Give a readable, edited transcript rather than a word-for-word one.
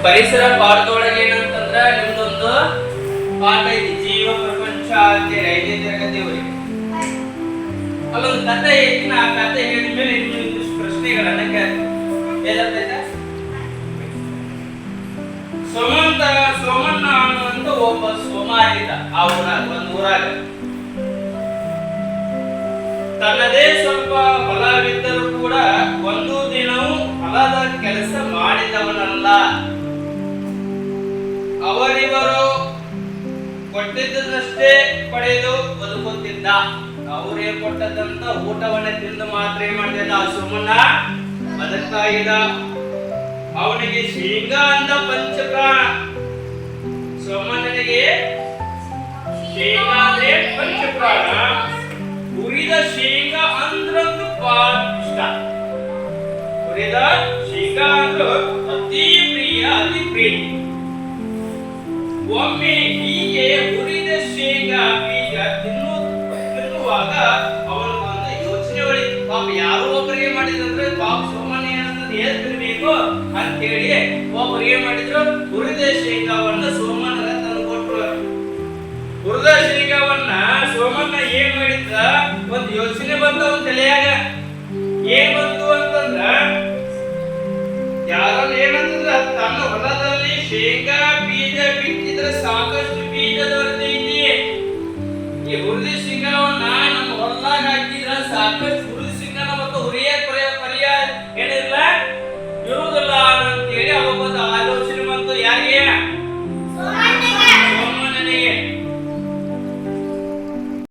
ಪರಿಸರ ಪಾಠದೊಳಗೆ ಏನಂತಂದ್ರ ನಿಮ್ದೊಂದು ಪಾಠ ಐತಿ, ಜೀವ ಪ್ರಪಂಚ ಅಂತೇಳಿ 5ನೇ ತರಗತಿಯವರೆಗೆ. ಅಲ್ಲೊಂದು ಕಥೆ ಐತಿ. ಆ ಕಥೆ ಹೇಳಿದ ಮೇಲೆ ಇನ್ನೊಂದಿಷ್ಟು ಪ್ರಶ್ನೆಗಳನ್ನ ಕೇಳ್ತಾ ಸೋಮಣ್ಣ ಅನ್ನುವಂತ ಒಬ್ಬ ಸೋಮಾರಿ ಇದ್ದ. ಆ ಒಂದು ಊರಾಗ ತನ್ನದೇ ಸ್ವಲ್ಪ ಹೊಲವಿದ್ದರೂ ಕೂಡ ಒಂದು ದಿನವೂ ಹೊಲದ ಕೆಲಸ ಮಾಡಿದವನಲ್ಲ. ಅವರಿವರು ಕೊಟ್ಟಿದ್ದಷ್ಟೇ ಪಡೆದು ಬದುಕುತ್ತಿದ್ದ. ಅವರೇ ಕೊಟ್ಟದಂತ ಊಟವನ್ನ ತಿಂದು ಮಾತ್ರ ಏನ್ ಮಾಡ್ತಿದ್ದ ಆ ಸೋಮಣ್ಣ ಬದುಕ್ತಾ ಇದ್ದ. ಅವನಿಗೆ ಶೇಂಗಾ ಅಂದ ಪಂಚಪ್ರಾಣ. ಸೋಮಣ್ಣನಿಗೆ ಶೇಂಗಾ ಅಂದ್ರೆ ಪಂಚಪ್ರಾಣ. ಹುರಿದ ಶೇಂಗಾ ಅಂದ್ರಂತೂ ಬಹಳ ಇಷ್ಟ. ಹುರಿದ ಶೇಂಗಾ ಅಂದ್ರು ಅತಿ ಪ್ರಿಯ, ಅತಿ ಪ್ರೀತಿ. ಒಮ್ಮೆ ಹೀಗೆ ಹುರಿದ ಶೇಂಗಾ ಬೀಜ ತಿನ್ನುವಾಗ ಅವನಿಗೊಂದು ಯೋಚನೆ ಹೊಳಿತು. ಪಾಪ ಯಾರೋ ಒಬ್ಬರಿಗೆ ಮಾಡಿದಂದ್ರೆ ಪಾಪ ಸೋಮಣ್ಣ ಏನಂತಂದ್ರೆ ಏನ್ ತಿನ್ಬೇಕು ಅಂತ ಹೇಳಿ ಒಬ್ಬರು ಏನ್ ಮಾಡಿದ್ರು, ಹುರಿದ ಶೇಂಗಾವನ್ನ ಸೋಮಣ್ಣನ ತಂದು ಕೊಟ್ರು. ಹುರಿದ ಶೇಂಗಾವನ್ನ ಸೋಮಣ್ಣ ಏನ್ ಮಾಡಿದ್ರ, ಒಂದು ಯೋಚನೆ ಬಂತ ಅವನ ತಲೆಯಾಗ. ಏನ್ ಬಂತು ಅಂತಂದ್ರ, ಯಾರು ಏನಂತಂದ್ರ ತನ್ನ ಹೊಲದಲ್ಲಿ ಶೇಂಗಾ ಬೀಜ ಬಿತ್ತಿದ್ರೆ ಸಾಕಷ್ಟು ಬೀಜ ದೊರೆತೈತಿ. ಈ ಹುರಿದ ಶೇಂಗಾವನ್ನ ನಮ್ಮ ಹೊಲದಾಗ ಹಾಕಿದ್ರ ಸಾಕಷ್ಟು